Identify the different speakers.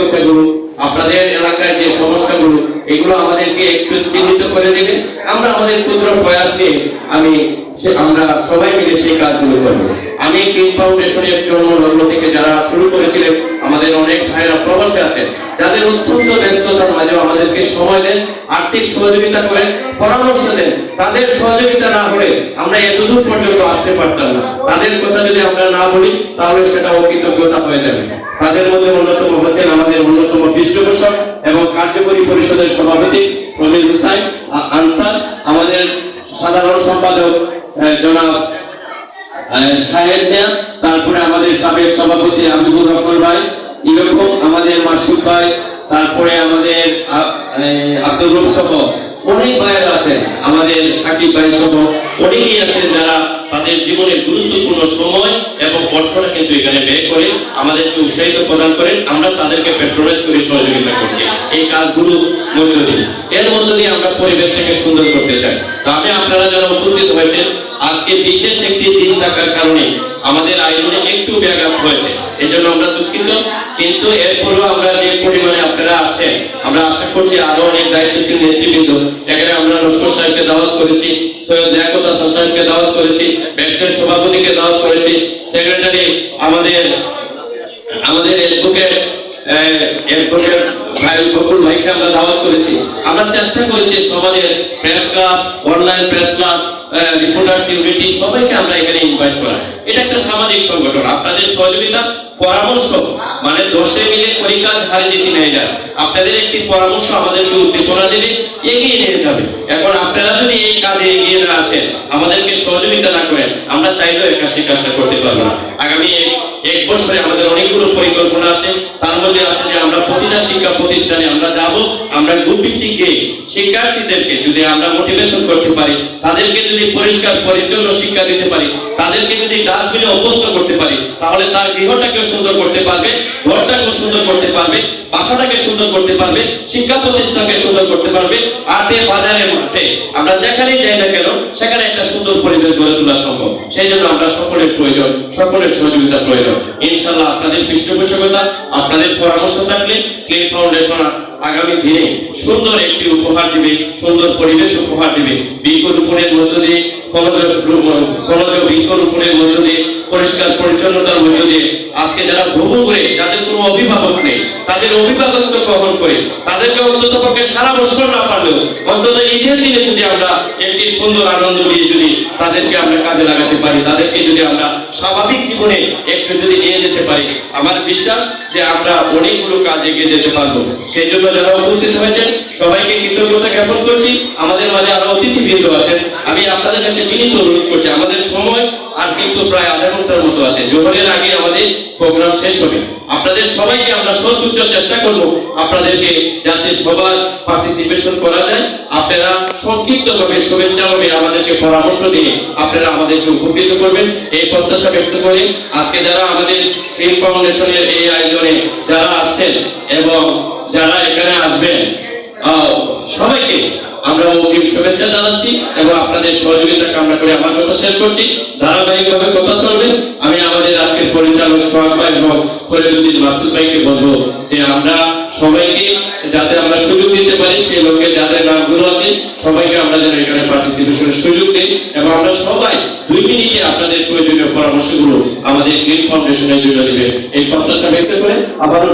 Speaker 1: কথাগুলো, আপনাদের এলাকায় যে সমস্যাগুলো, এগুলো আমাদেরকে একটু চিহ্নিত করে দিলে আমরা আমাদের ক্ষুদ্র প্রয়াস নিয়ে আমরা সবাই মিলে সেই কাজগুলো করবো। আমি গ্রিন ফাউন্ডেশনের জন্মলগ্ন থেকে যারা শুরু করেছিলেন, আমাদের অনেক ভাইরা প্রবাসে আছেন, যাদের অত্যন্ত ব্যস্ততার মাঝে আমাদেরকে সময় দেন, আর্থিক সহযোগিতা করেন, পরামর্শ দেন। তাদের সহযোগিতা না হলে আমরা এতদূর পর্যন্ত আসতে পারতাম না। তাদের কথা যদি আমরা না বলি তাহলে সেটা অকৃতজ্ঞতা হয়ে যাবে। তাদের মধ্যে অন্যতম হচ্ছেন আমাদের অন্যতম পৃষ্ঠপোষক এবং কার্যকরী পরিষদের সভাপতি প্রবীর হুসাইন আনসার, আমাদের সাধারণ সম্পাদক জনাব সাহেব মিয়া, তারপরে আমাদের সাবেক সভাপতি আব্দুর রহমান ভাই, এরকম আমাদের মাসুদ ভাই, তারপরে আমাদের আব্দুর রব সহ অনেক ভাইয়েরা আছেন, আমাদের সাকিব ভাই সহ অনেকেই আছেন যারা তাদের জীবনের গুরুত্বপূর্ণ সময় এবং অর্থটা কিন্তু এখানে ব্যয় করে আমাদেরকে উৎসাহিত প্রদান করেন। আমরা তাদেরকে প্যাট্রোনাইজ করে সহযোগিতা করছি এই কাজগুলো মধ্য দিয়ে। এর মধ্য দিয়ে আমরা পরিবেশটাকে সুন্দর করতে চাই। তবে আপনারা যারা উপস্থিত হয়েছেন, আজকে বিশেষ একটি দিন থাকার কারণে আমাদের আয়োজনে একটু ব্যাঘাত হয়েছে, এই জন্য আমরা দুঃখিত। কিন্তু এরপরেও আমরা যে পরিমাণে আপনারা আসছেন, আমরা আশা করছি আরো অনেক দায়িত্বশীল নেতৃবৃন্দ, এখানে আমরা নস্কর সাহেবকে দাওয়াত করেছি, সৈয়দ লিয়াকত হাসান সাহেবকে দাওয়াত করেছি, ব্যাংকের সভাপতিকে দাওয়াত করেছি, সেক্রেটারি আমাদের অ্যাডভোকেট ভাই বকুল ভাইকে আমরা দাওয়াত করেছি। আমরা চেষ্টা করেছি সমাজের press club, online press club, reporters unity সবাইকে আমরা এখানে ইনভাইট করা। এটা একটা সামাজিক সংগঠন, আপনাদের সহযোগিতা পরামর্শ মানে দোষে মিলে করি কাজ হারে জিতে নিয়ে যায়। আপনাদের একটি পরামর্শ আমাদেরকে উদ্দীপনা দেবে, এগিয়ে নিয়ে যাবে। এখন আপনারা যদি এই কাজে এগিয়ে না আসেন, আমাদেরকে সহযোগিতা না করেন, আমরা চাইলেও সেই কাজটা করতে পারবো না। আগামী এক বছরে আমাদের অনেকগুলো পরিকল্পনা আছে, তার মধ্যে আছে যে আমরা প্রতিটা শিক্ষা প্রতিষ্ঠানে আমরা যাব, আমরা গ্রুপভিত্তিক শিক্ষার্থীদেরকে যদি আমরা মোটিভেশন করতে পারি, তাদেরকে যদি পরিষ্কার পরিচ্ছন্ন শিক্ষা দিতে পারি, তাদেরকে যদি ডাস্টবিনে অভ্যস্ত করতে পারি, তাহলে তার গৃহটাকেও সুন্দর করতে পারবে, ঘরটাকেও সুন্দর করতে পারবে, বাসাটাকে সুন্দর করতে পারবে, শিক্ষা প্রতিষ্ঠানকে সুন্দর করতে পারবে। আটে বাজারের মাঠে আমরা যেখানেই যাই না কেন সেখানে একটা সুন্দর পরিবেশ গড়ে তোলা সম্ভব। সেই জন্য আমরা সকলের প্রয়োজন, সকলের সহযোগিতা প্রয়োজন। ইনশাআল্লাহ আপনাদের পৃষ্ঠপোষকতা, আপনাদের পরামর্শ থাকলে ক্লিন ফাউন্ডেশন আগামী দিনে সুন্দর একটি উপহার দিবে, সুন্দর পরিবেশ উপহার দিবে। বৃক্ষরোপণের মধ্য দিয়ে, ফলজ বৃক্ষরোপণের মধ্য দিয়ে, পরিষ্কার পরিচ্ছন্নতার মধ্য দিয়ে আজকে যারা ভ্রমণ করে, যাদের কোনো অভিভাবক নেই, তাদের অভিভাবকত্ব গ্রহণ করে তাদেরকে অন্তত পক্ষে সারা বছর না পারলেও অন্তত ঈদের দিনে যদি আমরা একটি সুন্দর আনন্দ দিয়ে যদি তাদেরকে আমরা কাজে লাগাতে পারি, তাদেরকে যদি আমরা স্বাভাবিক জীবনে একটু যদি নিয়ে যেতে পারি, আমার বিশ্বাস যে আমরা অনেকগুলো কাজ এগিয়ে যেতে পারবো। সেই জন্য যারা উপস্থিত হয়েছেন সবাইকে কৃতজ্ঞতা জ্ঞাপন করছি। আমাদের মাঝে আরো অতিথিবৃন্দ আছেন, আমি আপনাদের কাছে বিনীত অনুরোধ করছি, আমাদের সময় আর কিন্তু প্রায় আধা ঘন্টার মতো আছে, জোহরের আগে আমাদের প্রোগ্রাম শেষ হবে। আপনাদের সবাইকে আমরা সর্বোচ্চ চেষ্টা করব আপনাদেরকে যাতে সবার পার্টিসিপেশন করা যায়। আপনারা সংক্ষিপ্তভাবে শুভেচ্ছাভাবে আমাদেরকে পরামর্শ দিয়ে আপনারা আমাদেরকে উপকৃত করবেন, এই প্রত্যাশা ব্যক্ত করে আজকে যারা আমাদের গ্রিন ফাউন্ডেশনের এই আয়োজনে যারা আসছেন এবং যারা এখানে আসবেন সবাইকে আমরা অগ্রিম শুভেচ্ছা জানাচ্ছি এবং আপনাদের সহযোগিতা কামনা করে আমার কথা শেষ করছি। ধারাবাহিকভাবে কথা চলবে। আমি আমাদের আজকের পরিচালক সোহাগ ভাই এবং ফরিদুদ্দিন মাসুদ ভাইকে বলবো যে আমরা সবাইকে যাতে আমরা সুযোগ দিতে পারি, সেই লোকে যাদের নামগুলো আছে সবাইকে আমরা যেন এখানে পার্টিসিপেশনের সুযোগ দিই এবং আমরা সবাই 2 মিনিটে আপনাদের প্রয়োজনীয় পরামর্শগুলো আমাদের গ্রিন ফাউন্ডেশনের জন্য দিবে, এই প্রত্যাশা ব্যক্ত করে আবারও